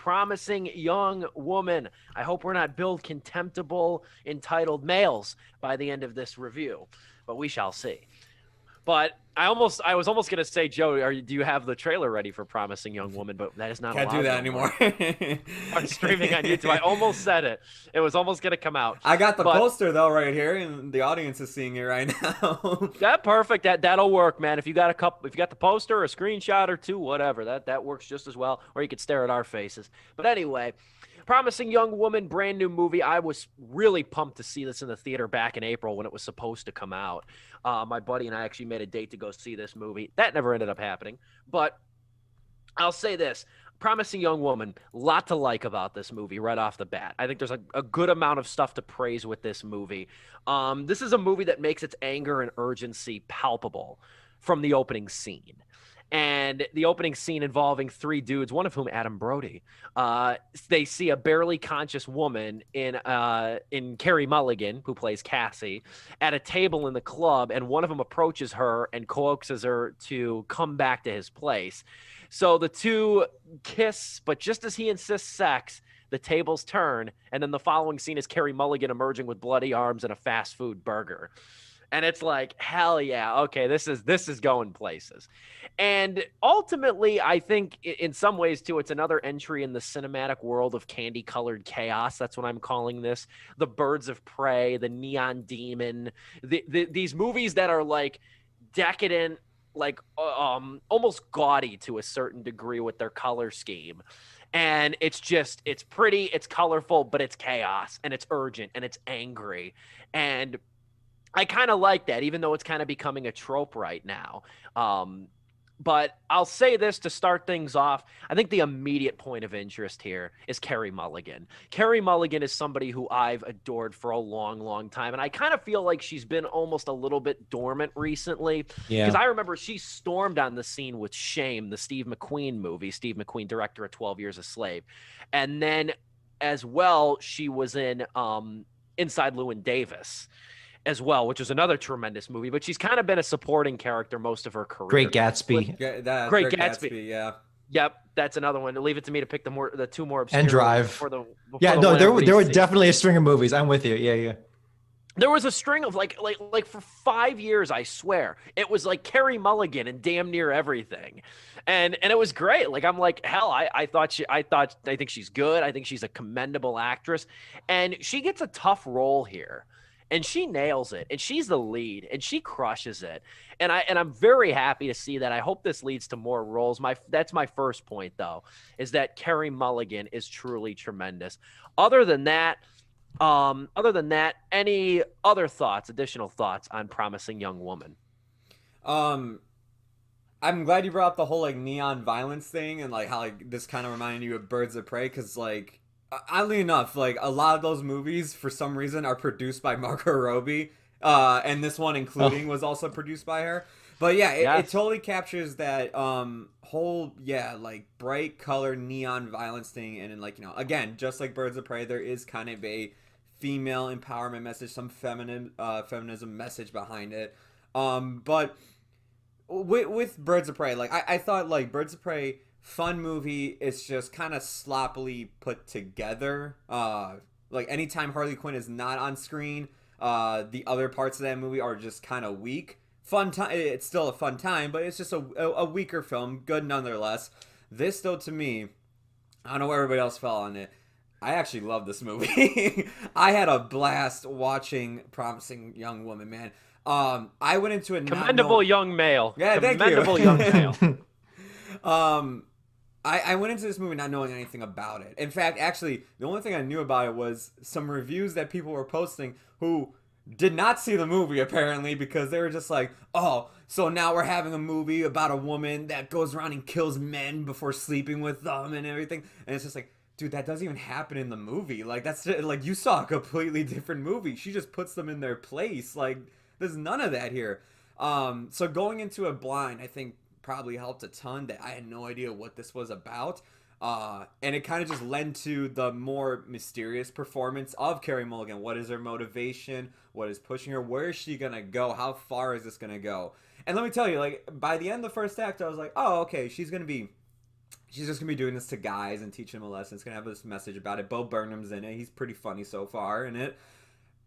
Promising Young Woman. I hope we're not billed contemptible, entitled males by the end of this review, but we shall see. But I was almost gonna say, Joe, do you have the trailer ready for Promising Young Woman? But that is not Can't do allowed that no more. anymore. Are streaming on YouTube. I almost said it. It was almost gonna come out, I got the but poster though right here, and the audience is seeing it right now. that perfect. That'll work, man. If you got if you got the poster, a screenshot or two, whatever, that works just as well. Or you could stare at our faces. But anyway, Promising Young Woman, brand new movie. I was really pumped to see this in the theater back in April when it was supposed to come out. My buddy and I actually made a date to go see this movie. That never ended up happening. But I'll say this. Promising Young Woman, lot to like about this movie right off the bat. I think there's a good amount of stuff to praise with this movie. This is a movie that makes its anger and urgency palpable from the opening scene. And the opening scene involving three dudes, one of whom Adam Brody. They see a barely conscious woman in Carey Mulligan, who plays Cassie, at a table in the club, and one of them approaches her and coaxes her to come back to his place. So the two kiss, but just as he insists sex, the tables turn, and then the following scene is Carey Mulligan emerging with bloody arms and a fast food burger. And it's like, hell yeah, okay, this is going places. And ultimately, I think in some ways, too, it's another entry in the cinematic world of candy-colored chaos. That's what I'm calling this. The Birds of Prey, the Neon Demon, these movies that are like decadent, like almost gaudy to a certain degree with their color scheme. And it's pretty, it's colorful, but it's chaos, and it's urgent, and it's angry. And I kind of like that, even though it's kind of becoming a trope right now. But I'll say this to start things off. I think the immediate point of interest here is Carey Mulligan. Carey Mulligan is somebody who I've adored for a long, long time. And I kind of feel like she's been almost a little bit dormant recently. Because Yeah. I remember she stormed on the scene with Shame, the Steve McQueen movie. Steve McQueen, director of 12 Years a Slave. And then as well, she was in Inside Llewyn Davis as well, which is another tremendous movie, but she's kind of been a supporting character most of her career. Great Gatsby Great Gatsby. Yeah. Yep, that's another one. Leave it to me to pick the two more obscure and Drive. before Yeah, the no, one there everybody's were seen. definitely a string of movies. I'm with you. Yeah, yeah. There was a string of like for 5 years, I swear. It was like Carey Mulligan and damn near everything. And it was great. Like, I'm like, hell, I think she's good. I think she's a commendable actress. And she gets a tough role here. And she nails it, and she's the lead, and she crushes it. And I'm very happy to see that. I hope this leads to more roles. That's my first point, though, is that Carey Mulligan is truly tremendous. Other than that, any other thoughts, additional thoughts on Promising Young Woman? I'm glad you brought up the whole like neon violence thing and like how like this kind of reminded you of Birds of Prey, because like oddly enough, like a lot of those movies for some reason are produced by Margot Robbie, and this one including was also produced by her. But yeah, it totally captures that whole like bright color neon violence thing, and then like, you know, again, just like Birds of Prey, there is kind of a female empowerment message, some feminism message behind it. But with Birds of Prey, like I thought like Birds of Prey, fun movie, it's just kind of sloppily put together. Like anytime Harley Quinn is not on screen, the other parts of that movie are just kind of weak. Fun time, it's still a fun time, but it's just a weaker film, good nonetheless. This though, to me, I don't know where everybody else fell on it, I actually love this movie. I had a blast watching Promising Young Woman, man. I went into it Commendable young male. Yeah, thank you. Commendable young male. I went into this movie not knowing anything about it. In fact, actually, the only thing I knew about it was some reviews that people were posting who did not see the movie, apparently, because they were just like, oh, so now we're having a movie about a woman that goes around and kills men before sleeping with them and everything. And it's just like, dude, that doesn't even happen in the movie. Like, that's just, like, you saw a completely different movie. She just puts them in their place. Like, there's none of that here. So going into it blind, I think probably helped a ton that I had no idea what this was about. And it kind of just lent to the more mysterious performance of Carey Mulligan. What is her motivation? What is pushing her? Where is she going to go? How far is this going to go? And let me tell you, like, by the end of the first act, I was like, oh, okay, she's going to be she's just gonna be doing this to guys and teaching them a lesson. It's gonna have this message about it. Bo Burnham's in it. He's pretty funny so far in it.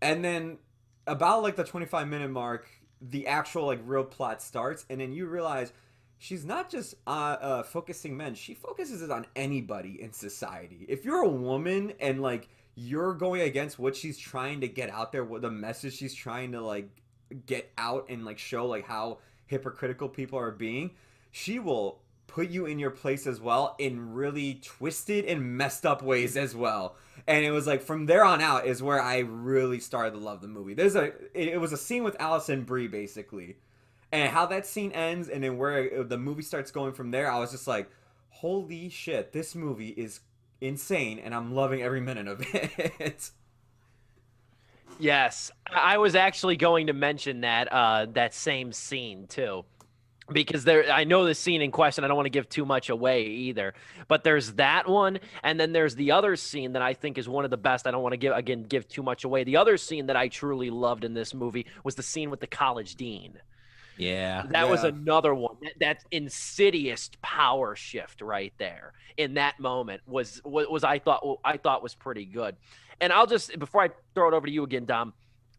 And then about like the 25-minute mark, the actual like real plot starts, and then you realize she's not just focusing men. She focuses it on anybody in society. If you're a woman and like you're going against what she's trying to get out there, what the message she's trying to like get out and like show like how hypocritical people are being, she will put you in your place as well in really twisted and messed up ways as well. And it was like from there on out is where I really started to love the movie. It was a scene with Allison Brie basically, and how that scene ends and then where the movie starts going from there, I was just like, holy shit, this movie is insane and I'm loving every minute of it. Yes, I was actually going to mention that that same scene too. Because I know the scene in question. I don't want to give too much away either, but there's that one, and then there's the other scene that I think is one of the best. I don't want to give too much away. The other scene that I truly loved in this movie was the scene with the college dean. Yeah. That was another one. That insidious power shift right there in that moment was I thought was pretty good. And I'll just, before I throw it over to you again, Dom,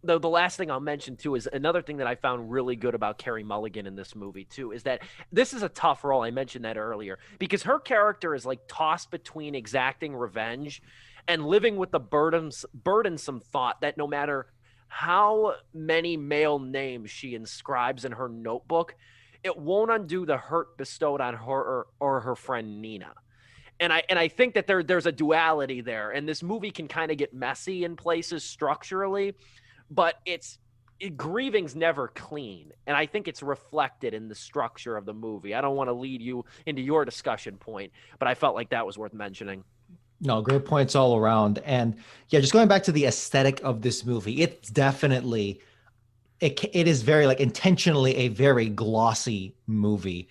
the last thing I'll mention too is another thing that I found really good about Carey Mulligan in this movie too is that this is a tough role. I mentioned that earlier because her character is like tossed between exacting revenge and living with the burdensome thought that no matter how many male names she inscribes in her notebook, it won't undo the hurt bestowed on her or her friend Nina. And I think that there's a duality there, and this movie can kind of get messy in places structurally, but grieving's never clean, and I think it's reflected in the structure of the movie. I don't want to lead you into your discussion point, but I felt like that was worth mentioning. No, great points all around. And yeah, just going back to the aesthetic of this movie, it's definitely it is very like intentionally a very glossy movie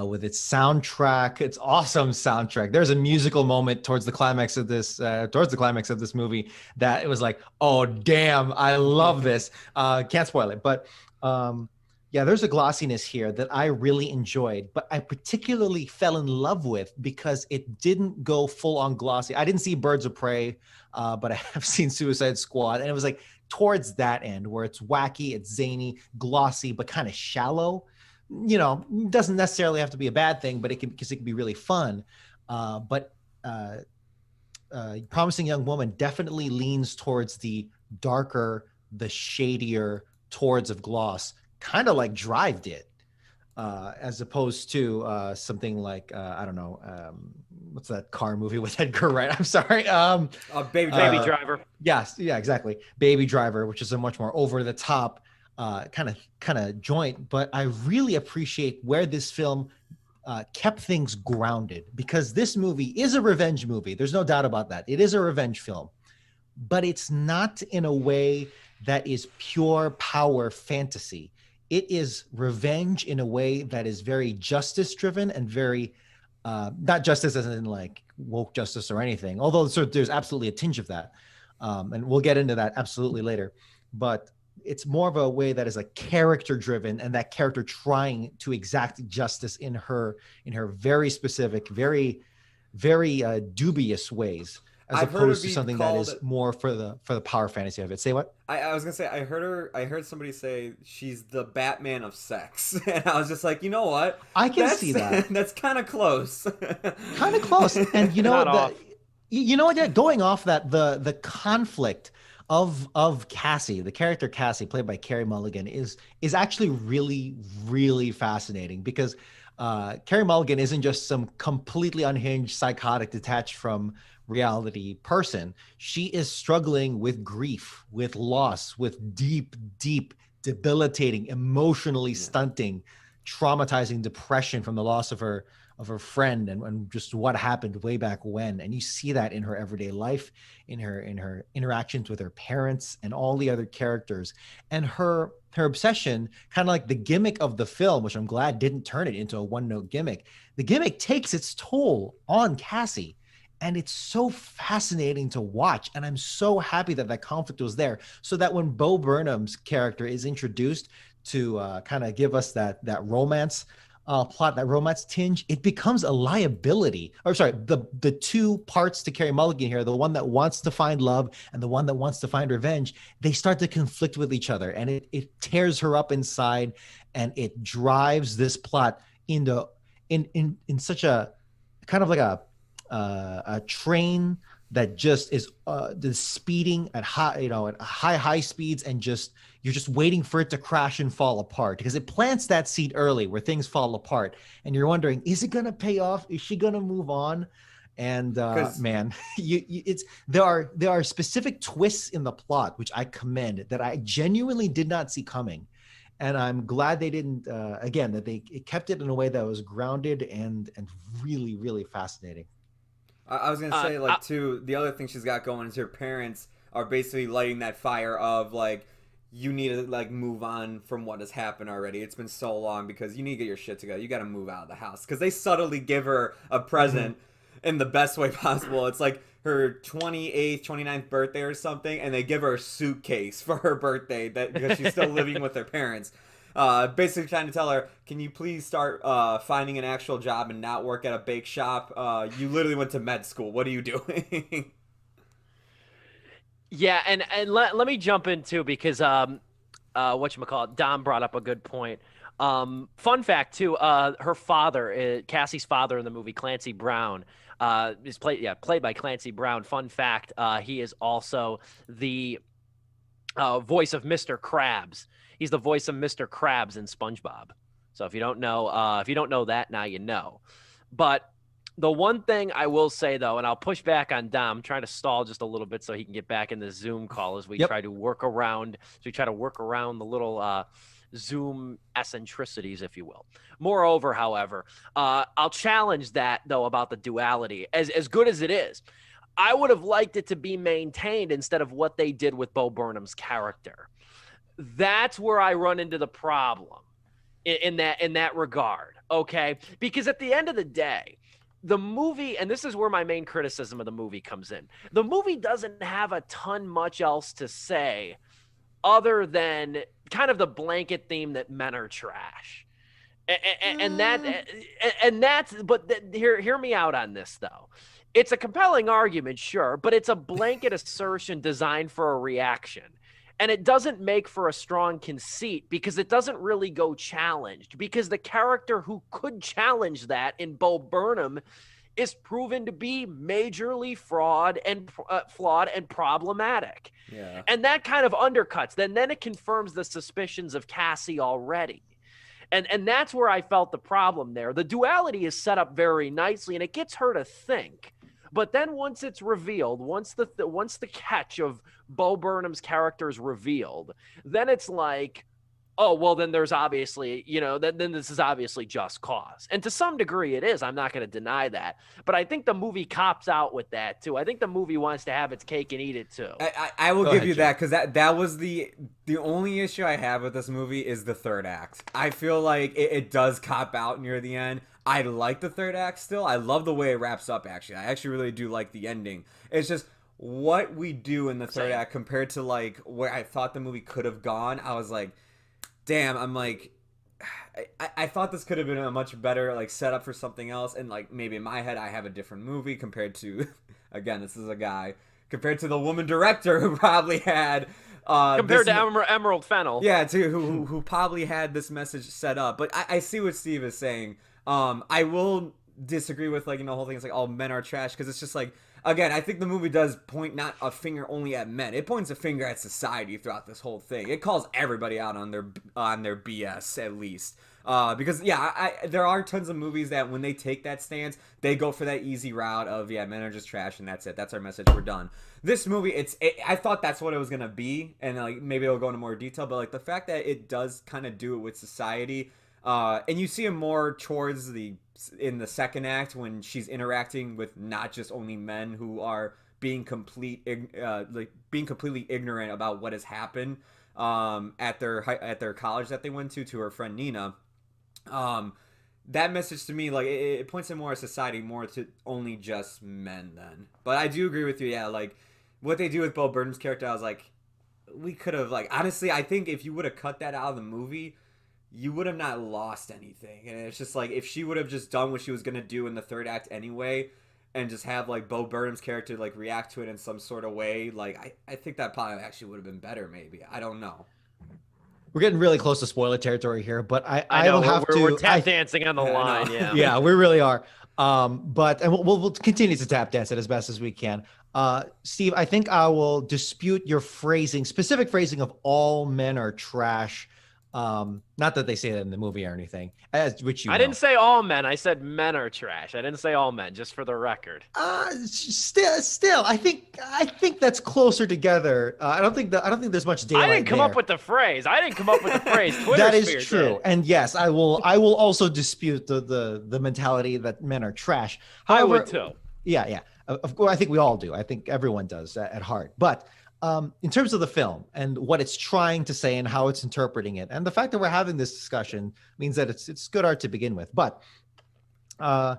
with its soundtrack. It's awesome soundtrack. There's a musical moment towards the climax of this movie that it was like, oh damn, I love this. Can't spoil it, but yeah, there's a glossiness here that I really enjoyed, but I particularly fell in love with because it didn't go full on glossy. I didn't see Birds of Prey, but I have seen Suicide Squad, and it was like towards that end where it's wacky, it's zany, glossy, but kind of shallow. You know, doesn't necessarily have to be a bad thing, but it can be really fun. But Promising Young Woman definitely leans towards the darker, the shadier towards of gloss, kind of like Drive did, as opposed to something like I don't know, what's that car movie with Edgar Wright? I'm sorry, Baby Driver. Yes, yeah, exactly. Baby Driver, which is a much more over the top kind of joint. But I really appreciate where this film kept things grounded, because this movie is a revenge movie. There's no doubt about that. It is a revenge film, but it's not in a way that is pure power fantasy. It is revenge in a way that is very justice driven and very not justice as in like woke justice or anything, although there's absolutely a tinge of that. And we'll get into that absolutely later. But it's more of a way that is like character driven, and that character trying to exact justice in her very specific, very, very dubious ways, as opposed to something that is more for the power fantasy of it. Say what? I was gonna say I heard somebody say she's the Batman of sex, and I was just like, you know what? I can see that. That's kind of close. Kind of close. And you know what? You know what? Yeah, going off that, the conflict of Cassie, the character Cassie, played by Carey Mulligan, is actually really, really fascinating, because Carey Mulligan isn't just some completely unhinged, psychotic, detached from reality person. She is struggling with grief, with loss, with deep, deep, debilitating, emotionally stunting, traumatizing depression from the loss of her friend and just what happened way back when. And you see that in her everyday life, in her interactions with her parents and all the other characters, and her obsession, kind of like the gimmick of the film, which I'm glad didn't turn it into a one-note gimmick. The gimmick takes its toll on Cassie, and it's so fascinating to watch. And I'm so happy that conflict was there, so that when Bo Burnham's character is introduced to kind of give us that romance, plot, that romance tinge, it becomes a liability. Or sorry, the two parts to Carey Mulligan here, the one that wants to find love and the one that wants to find revenge, they start to conflict with each other, and it tears her up inside, and it drives this plot into in such a kind of like a train that just is the speeding at high speeds, and just you're just waiting for it to crash and fall apart, because it plants that seed early where things fall apart, and you're wondering, is it gonna pay off? Is she gonna move on? And man, there are specific twists in the plot which I commend, that I genuinely did not see coming, and I'm glad they didn't. Again, that they kept it in a way that was grounded and really, really fascinating. I was gonna say, too, the other thing she's got going is her parents are basically lighting that fire of like, you need to like move on from what has happened already. It's been so long, because you need to get your shit together. You got to move out of the house, because they subtly give her a present in the best way possible. It's like her 28th, 29th birthday or something, and they give her a suitcase for her birthday because she's still living with her parents. Basically trying to tell her, can you please start finding an actual job and not work at a bake shop? You literally went to med school. What are you doing? Yeah, and let me jump in too, because whatchamacallit, Dom brought up a good point. Fun fact too, her father, Cassie's father in the movie, Clancy Brown, is played by Clancy Brown. Fun fact, he is also the voice of Mr. Krabs. He's the voice of Mr. Krabs in SpongeBob. So if you don't know that, now you know. But the one thing I will say, though, and I'll push back on Dom, I'm trying to stall just a little bit so he can get back in the Zoom call as we try to work around the little Zoom eccentricities, if you will. Moreover, however, I'll challenge that, though, about the duality. As good as it is, I would have liked it to be maintained instead of what they did with Bo Burnham's character. That's where I run into the problem in that regard, okay? Because at the end of the day, the movie, and this is where my main criticism of the movie comes in, the movie doesn't have a ton much else to say other than kind of the blanket theme that men are trash. Hear me out on this, though. It's a compelling argument, sure, but it's a blanket assertion designed for a reaction. And it doesn't make for a strong conceit, because it doesn't really go challenged, because the character who could challenge that in Bo Burnham is proven to be majorly flawed and problematic. Yeah. And that kind of undercuts. Then it confirms the suspicions of Cassie already. And that's where I felt the problem there. The duality is set up very nicely, and it gets her to think. But then once it's revealed, once the catch of Bo Burnham's character is revealed, then it's like, oh, well, then there's obviously, then this is obviously just cause. And to some degree it is. I'm not going to deny that. But I think the movie cops out with that, too. I think the movie wants to have its cake and eat it, too. I will give you that, because that was the only issue I have with this movie is the third act. I feel like it does cop out near the end. I like the third act still. I love the way it wraps up, actually. I actually really do like the ending. It's just what we do in the third act compared to, like, where I thought the movie could have gone. I was like, damn, I'm like, I thought this could have been a much better, like, setup for something else. And, like, maybe in my head I have a different movie compared to, again, this is a guy, compared to the woman director who probably had... compared to Emerald Fennell. Yeah, too, who probably had this message set up. But I see what Steve is saying. I will disagree with, like, the whole thing is like, all men are trash, because it's just like, again, I think the movie does point not a finger only at men. It points a finger at society throughout this whole thing. It calls everybody out on their BS, at least. Because, yeah, there are tons of movies that when they take that stance, they go for that easy route of, yeah, men are just trash, and that's it. That's our message. We're done. This movie, I thought that's what it was going to be, and, like, maybe it'll go into more detail, but, like, the fact that it does kind of do it with society, and you see it more towards in the second act when she's interacting with not just only men who are being completely ignorant about what has happened at their college that they went to her friend Nina. That message to me, like, it points to more of society, more to only just men then. But I do agree with you, yeah, like, what they do with Bo Burnham's character, I was like, we could have, like, honestly, I think if you would have cut that out of the movie, you would have not lost anything. And it's just like, if she would have just done what she was going to do in the third act anyway, and just have like Bo Burnham's character like react to it in some sort of way, like I think that probably actually would have been better. Maybe, I don't know. We're getting really close to spoiler territory here, but I know will have to. We're tap dancing on the line. Yeah, yeah, we really are. But we'll continue to tap dance it as best as we can. Steve, I think I will dispute your specific phrasing of all men are trash. Not that they say that in the movie or anything, which I didn't say all men. I said men are trash. I didn't say all men, just for the record. Still, I think that's closer together. I don't think there's much daylight. I didn't come up with the phrase. Twitter that is true. Did. And yes, I will also dispute the mentality that men are trash. However, I would too. Yeah. Of course, I think we all do. I think everyone does at heart. But in terms of the film and what it's trying to say and how it's interpreting it, and the fact that we're having this discussion means that it's good art to begin with. But I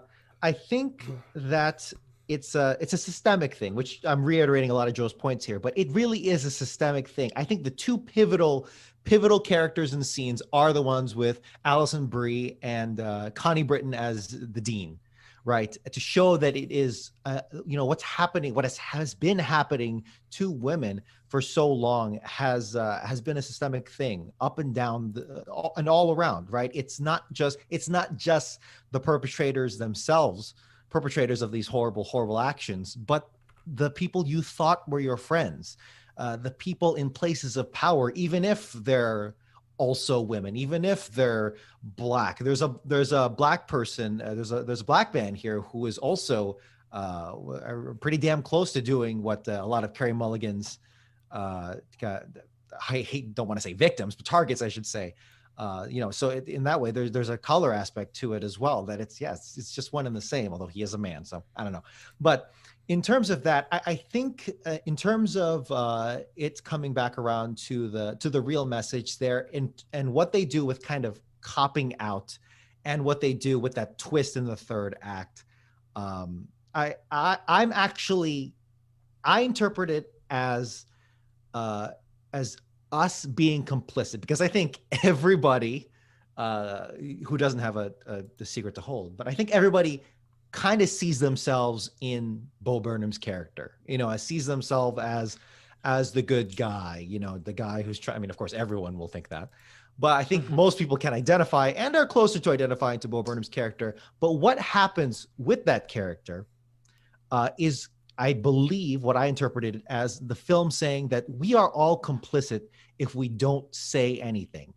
think that it's a systemic thing, which I'm reiterating a lot of Joe's points here. But it really is a systemic thing. I think the two pivotal characters in the scenes are the ones with Alison Brie and Connie Britton as the dean. Right, to show that it is, what's happening, what has been happening to women for so long has been a systemic thing up and down and all around. Right, it's not just the perpetrators themselves, perpetrators of these horrible actions, but the people you thought were your friends, the people in places of power, even if they're also women, even if they're black. There's a black person, there's a black man here who is also pretty damn close to doing what a lot of Carey Mulligan's don't want to say victims, but targets, I should say. So in that way, there's a color aspect to it as well, that it's just one and the same, although he is a man, so I don't know. But in terms of that, I think in terms of it's coming back around to the real message there, and what they do with kind of copping out, and what they do with that twist in the third act, I interpret it as us being complicit, because I think everybody who doesn't have the secret to hold, but I think everybody kind of sees themselves in Bo Burnham's character, sees themselves as the good guy, the guy who's trying. I mean, of course, everyone will think that, but I think most people can identify and are closer to identifying to Bo Burnham's character. But what happens with that character is, I believe, what I interpreted as the film saying that we are all complicit if we don't say anything.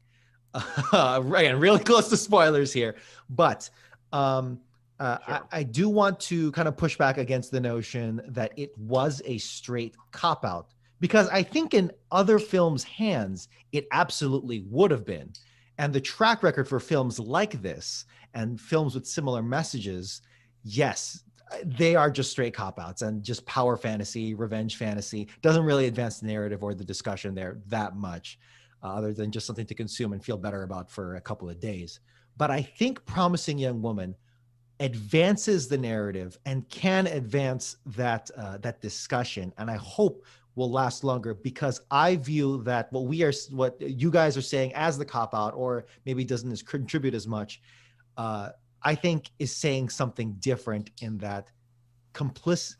Again, really close to spoilers here, but sure. I do want to kind of push back against the notion that it was a straight cop-out, because I think in other films' hands, it absolutely would have been. And the track record for films like this and films with similar messages, yes, they are just straight cop-outs and just power fantasy, revenge fantasy. Doesn't really advance the narrative or the discussion there that much, other than just something to consume and feel better about for a couple of days. But I think Promising Young Woman advances the narrative and can advance that discussion, and I hope will last longer, because I view that what you guys are saying as the cop-out, or maybe doesn't contribute as much, I think is saying something different, in that complicity?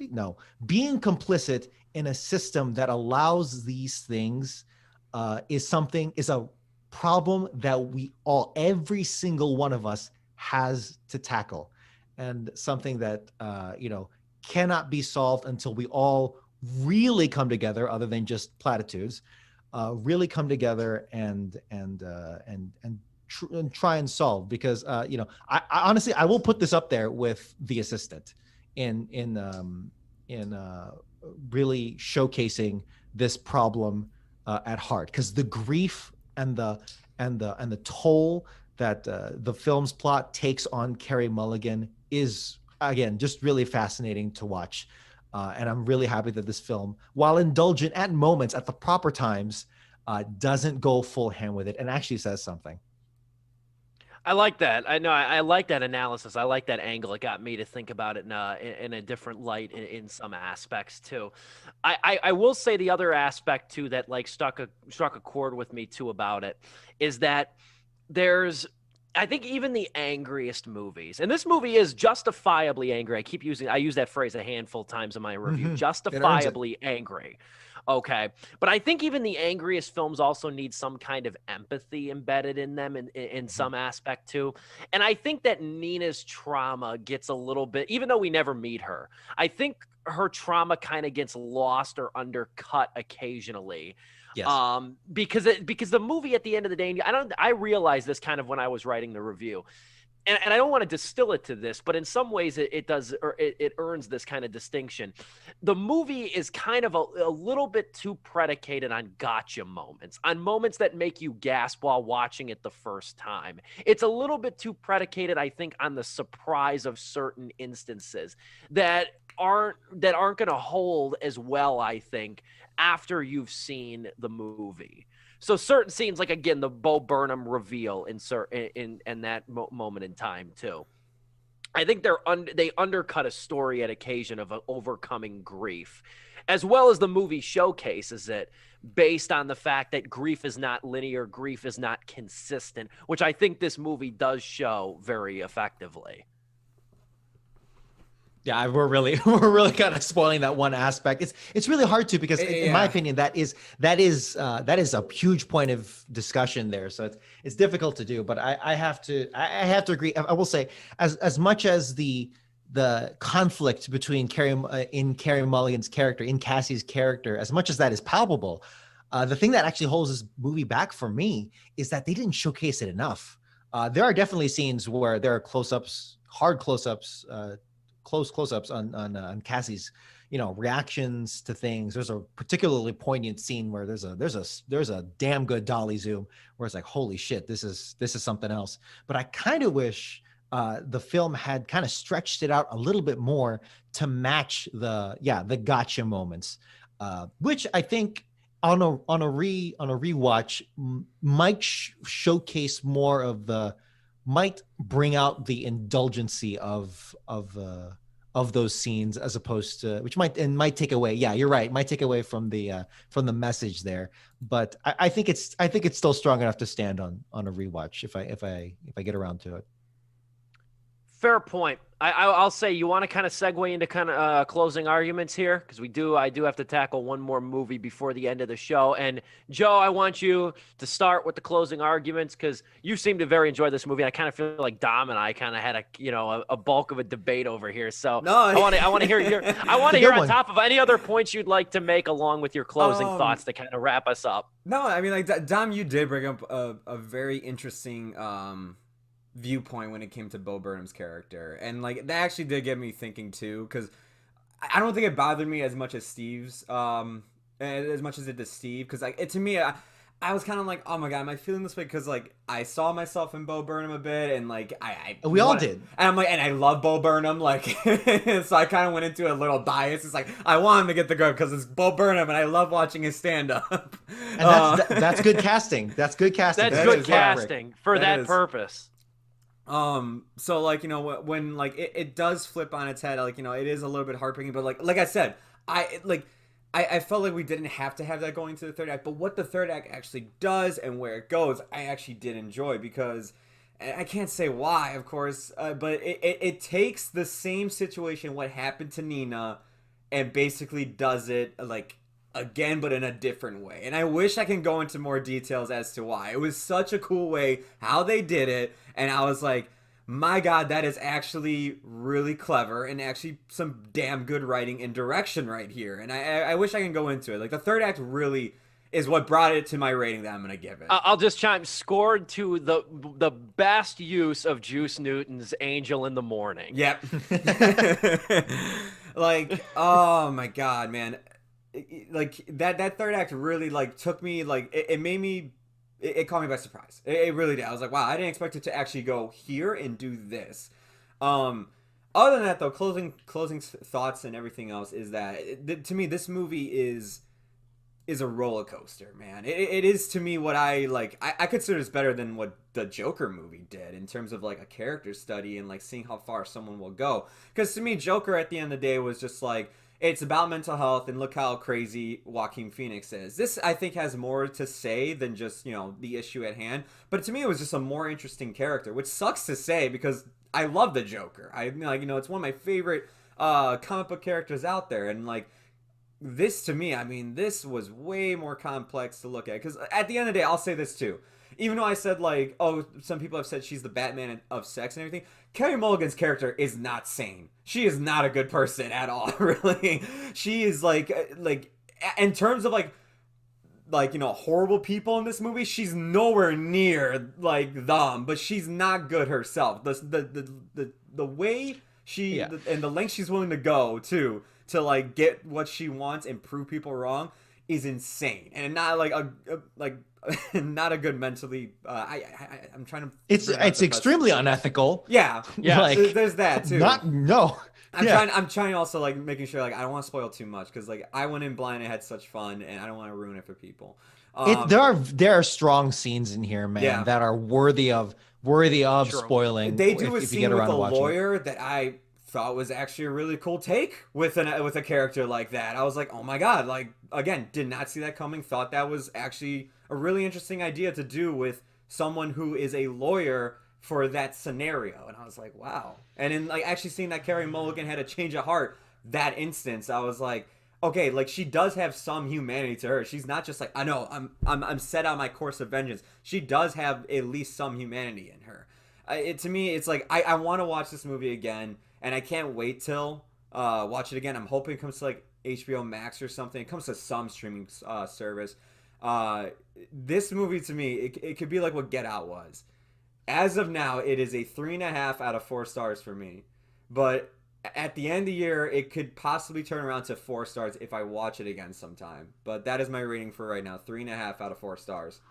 No, being complicit in a system that allows these things is a problem that every single one of us has to tackle, and something that cannot be solved until we all really come together, other than just platitudes, really come together and try and solve. Because I honestly, I will put this up there with The Assistant in really showcasing this problem at heart, because the grief and the toll that the film's plot takes on Carey Mulligan is, again, just really fascinating to watch. And I'm really happy that this film, while indulgent at moments, at the proper times, doesn't go full hand with it and actually says something. I like that. I know. I like that analysis. I like that angle. It got me to think about it in a different light in some aspects too. I will say the other aspect too that like struck a chord with me too about it is that there's I think even the angriest movies, and this movie is justifiably angry. I use that phrase a handful of times in my review. It earns it. Justifiably angry. Okay. But I think even the angriest films also need some kind of empathy embedded in them in some aspect too. And I think that Nina's trauma gets a little bit, even though we never meet her, I think her trauma kind of gets lost or undercut occasionally. Yes. Because the movie at the end of the day, I realized this kind of when I was writing the review. And I don't want to distill it to this, but in some ways it does, or it earns this kind of distinction. The movie is kind of a little bit too predicated on gotcha moments, on moments that make you gasp while watching it the first time. It's a little bit too predicated, I think, on the surprise of certain instances that aren't going to hold as well, I think, after you've seen the movie. So certain scenes, like again, the Bo Burnham reveal in that moment in time too. I think they undercut a story at occasion of overcoming grief, as well as the movie showcases it based on the fact that grief is not linear, grief is not consistent, which I think this movie does show very effectively. Yeah, we're really kind of spoiling that one aspect. It's really hard to because in my opinion that is a huge point of discussion there. So it's difficult to do, but I have to agree. I will say as much as the conflict between Carey Mulligan's character, in Cassie's character, as much as that is palpable, the thing that actually holds this movie back for me is that they didn't showcase it enough. There are definitely scenes where there are close-ups, hard close-ups, close-ups on Cassie's, reactions to things. There's a particularly poignant scene where there's a damn good dolly zoom where it's like, holy shit, this is something else. But I kind of wish the film had kind of stretched it out a little bit more to match the gotcha moments, which I think on a rewatch might showcase more of might bring out the indulgency of those scenes, as opposed to, which might take away. Yeah, you're right. Might take away from the message there. But I think it's still strong enough to stand on a rewatch if I get around to it. Fair point. I'll say, you want to kind of segue into kind of closing arguments here, because I do have to tackle one more movie before the end of the show. And Joe, I want you to start with the closing arguments, because you seem to very enjoy this movie. I kind of feel like Dom and I kind of had a bulk of a debate over here. So no, I want to hear on top of any other points you'd like to make along with your closing thoughts to kind of wrap us up. No, I mean, like, Dom, you did bring up a very interesting viewpoint when it came to Bo Burnham's character, and like that actually did get me thinking too, because I don't think it bothered me as much as Steve's as much as it did Steve, because like to me I was kind of like, oh my god, am I feeling this way because like I saw myself in Bo Burnham a bit, and like we all did, and I'm like, and I love Bo Burnham, like so I kind of went into a little bias. It's like I want him to get the go because it's Bo Burnham and I love watching his stand up, and that's good casting. That's good casting. That's good casting for that purpose. So like, when like it does flip on its head, like, it is a little bit heartbreaking, but like I said, I felt like we didn't have to have that going to the third act, but what the third act actually does and where it goes, I actually did enjoy, because I can't say why, of course, but it takes the same situation, what happened to Nina, and basically does it like again, but in a different way. And I wish I can go into more details as to why. It was such a cool way how they did it, and I was like, my god, that is actually really clever and actually some damn good writing and direction right here. And I wish I can go into it. Like, the third act really is what brought it to my rating that I'm gonna give it. I'll just chime, scored to the best use of Juice Newton's Angel in the Morning. Yep. Like, oh my god, man. Like that third act really like took me, like it made me, it caught me by surprise. It really did. I was like, wow, I didn't expect it to actually go here and do this. Other than that though, closing thoughts and everything else is that to me this movie is is a roller coaster, man. It is to me what I like. I consider this better than what the Joker movie did in terms of like a character study and like seeing how far someone will go. Because to me, Joker at the end of the day was just like, it's about mental health and look how crazy Joaquin Phoenix is. This I think has more to say than just, you know, the issue at hand. But to me, it was just a more interesting character, which sucks to say because I love the Joker. I like, you know, it's one of my favorite comic book characters out there, and like. This to me, I mean, this was way more complex to look at. Because at the end of the day, I'll say this too. Even though I said, like, oh, some people have said she's the Batman of sex and everything, Carey Mulligan's character is not sane. She is not a good person at all, really. She is, like, in terms of, like, you know, horrible people in this movie, she's nowhere near, like, them. But she's not good herself. The way she, and the length she's willing to go, too, to like get what she wants and prove people wrong is insane, and not like not a good mentally. I'm trying to. It's extremely unethical. Yeah. Like, there's that too. I'm trying also like making sure like I don't want to spoil too much because like I went in blind and had such fun and I don't want to ruin it for people. There are strong scenes in here, man, that are worthy of spoiling. They do a scene with a lawyer that I thought was actually a really cool take with a character like that. I was like, oh my god, like, again, did not see that coming. Thought that was actually a really interesting idea to do with someone who is a lawyer for that scenario. And I was like, wow. And in like actually seeing that Carey Mulligan had a change of heart that instance, I was like, okay, like she does have some humanity to her. She's not just like, I know, I'm set on my course of vengeance. She does have at least some humanity in her. To me, it's like I want to watch this movie again. And I can't wait till watch it again. I'm hoping it comes to like HBO Max or something. It comes to some streaming service. This movie to me, it could be like what Get Out was. As of now, it is a 3.5 out of 4 stars for me. But at the end of the year, it could possibly turn around to 4 stars if I watch it again sometime. But that is my rating for right now, 3.5 out of 4 stars.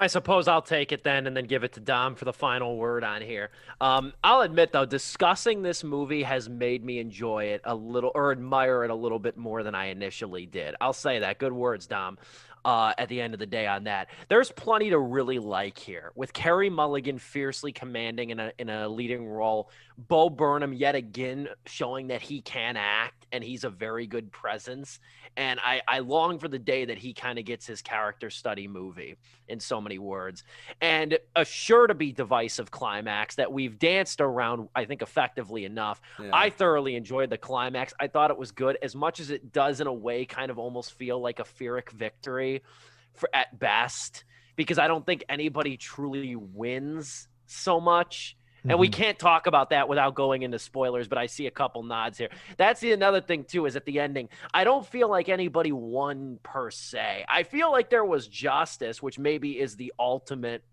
I suppose I'll take it then and then give it to Dom for the final word on here. I'll admit, though, discussing this movie has made me enjoy it a little or admire it a little bit more than I initially did. I'll say that. Good words, Dom. At the end of the day on that. There's plenty to really like here. With Carey Mulligan fiercely commanding in a leading role, Bo Burnham yet again showing that he can act and he's a very good presence. And I long for the day that he kind of gets his character study movie in so many words. And a sure to be divisive climax that we've danced around, I think, effectively enough. Yeah. I thoroughly enjoyed the climax. I thought it was good, as much as it does in a way kind of almost feel like a Pyrrhic victory at best, because I don't think anybody truly wins so much. And we can't talk about that without going into spoilers, but I see a couple nods here. That's another thing, too, is at the ending, I don't feel like anybody won per se. I feel like there was justice, which maybe is the ultimate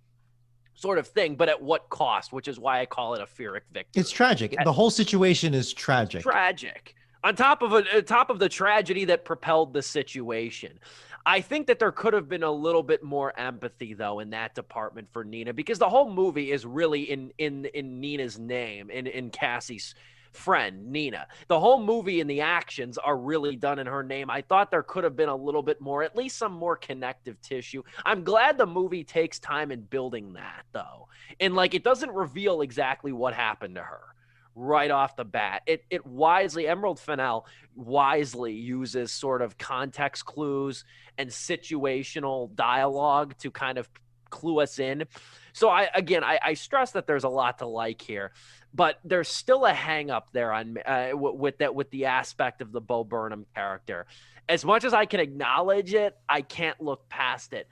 sort of thing, but at what cost, which is why I call it a Pyrrhic victory. It's tragic. The whole situation is tragic. Tragic. On top of the tragedy that propelled the situation. I think that there could have been a little bit more empathy, though, in that department for Nina, because the whole movie is really in Nina's name, in Cassie's friend, Nina. The whole movie and the actions are really done in her name. I thought there could have been a little bit more, at least some more connective tissue. I'm glad the movie takes time in building that, though. And, like, it doesn't reveal exactly what happened to her right off the bat. It wisely, Emerald Fennell wisely uses sort of context clues and situational dialogue to kind of clue us in. So I stress that there's a lot to like here, but there's still a hang up there on with the aspect of the Bo Burnham character. As much as I can acknowledge it, I can't look past it.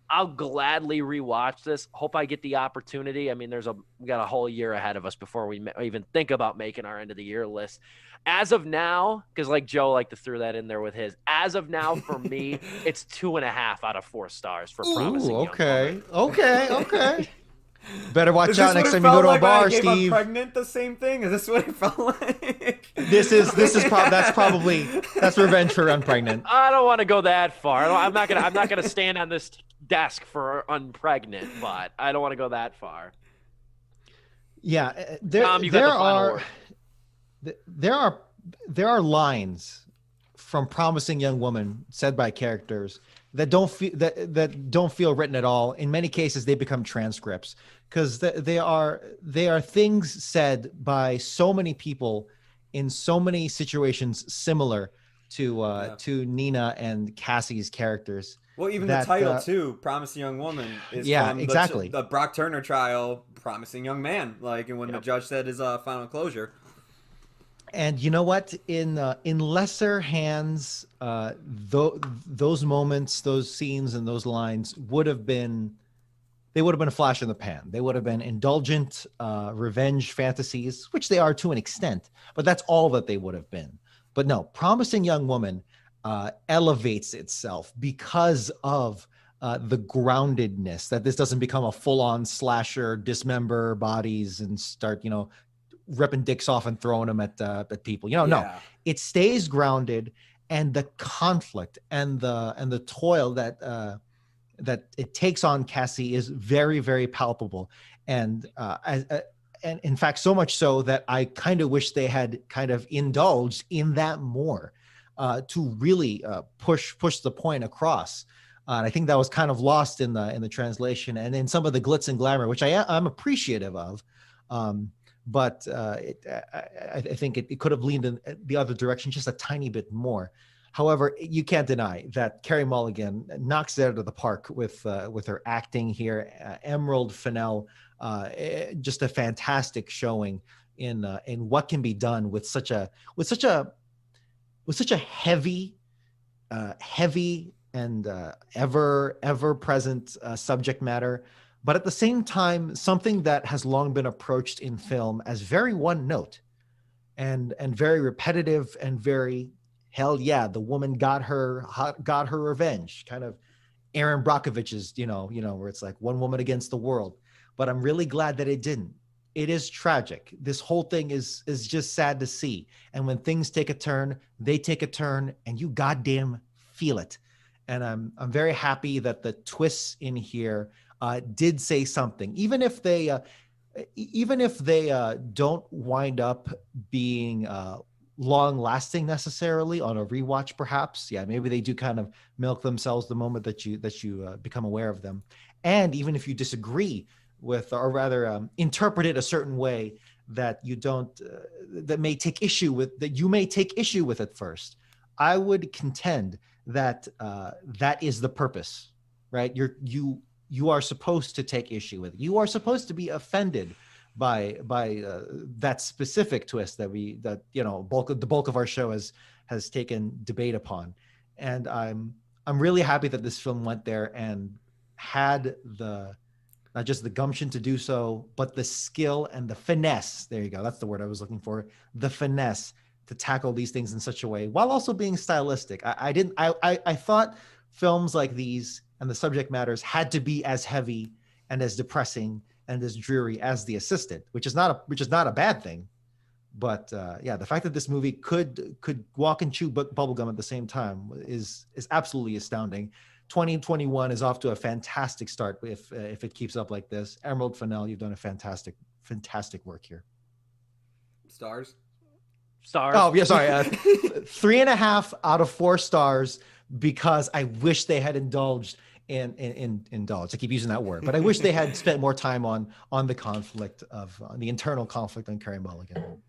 I'll gladly rewatch this. Hope I get the opportunity. I mean, we got a whole year ahead of us before we even think about making our end of the year list. As of now, because like Joe liked to throw that in there with his. As of now, for me, it's 2.5 out of 4 stars for Promising Young Woman. Okay. Better watch out next time you go to a bar, Steve. Pregnant, the same thing. Is this what it felt like? That's revenge for unpregnant. I don't want to go that far. I'm not gonna stand on this desk for unpregnant, but I don't want to go that far. Yeah, there are lines from Promising Young Woman said by characters that don't feel written at all. In many cases, they become transcripts because they are things said by so many people in so many situations similar to Nina and Cassie's characters. Well, even the title too, "Promising Young Woman," is from exactly the Brock Turner trial, "Promising Young Man." Like, and when the judge said his final closure. And you know what? In lesser hands, those moments, those scenes, and those lines would have been a flash in the pan. They would have been indulgent revenge fantasies, which they are to an extent, but that's all that they would have been. But no, Promising Young Woman elevates itself because of the groundedness, that this doesn't become a full-on slasher, dismember bodies and start, ripping dicks off and throwing them at people. No, it stays grounded, and the conflict and the toil that it takes on Cassie is very, very palpable. And and in fact, so much so that I kind of wish they had kind of indulged in that more to really push the point across. And I think that was kind of lost in the translation and in some of the glitz and glamour, which I'm appreciative of. But I think it could have leaned in the other direction just a tiny bit more. However, you can't deny that Carey Mulligan knocks it out of the park with her acting here. Emerald Fennell, just a fantastic showing in what can be done with such a heavy and ever present subject matter. But at the same time, something that has long been approached in film as very one note and very repetitive and very, hell yeah, the woman got her revenge, kind of Aaron Brockovich's, where it's like one woman against the world. But I'm really glad that it didn't. It is tragic. This whole thing is just sad to see. And when things take a turn, they take a turn, and you goddamn feel it. And I'm very happy that the twists in here did say something, even if they don't wind up being long lasting necessarily on a rewatch, perhaps. Yeah, maybe they do kind of milk themselves the moment that you become aware of them. And even if you disagree with, or rather interpret it a certain way that you don't, that may take issue with, that you may take issue with at first, I would contend that that is the purpose, right? You are supposed to take issue with it. You are supposed to be offended by that specific twist that the bulk of our show has taken debate upon. And I'm really happy that this film went there and had not just the gumption to do so, but the skill and the finesse. There you go. That's the word I was looking for. The finesse to tackle these things in such a way while also being stylistic. I thought films like these and the subject matters had to be as heavy and as depressing and as dreary as The Assistant, which is not a bad thing. But the fact that this movie could walk and chew bubblegum at the same time is absolutely astounding. 2021 is off to a fantastic start if it keeps up like this. Emerald Fennell, you've done a fantastic work here. Stars. Oh yeah, sorry. 3.5 out of 4 stars, because I wish they had indulged indulged. I keep using that word, but I wish they had spent more time on the conflict of the internal conflict on Carey Mulligan.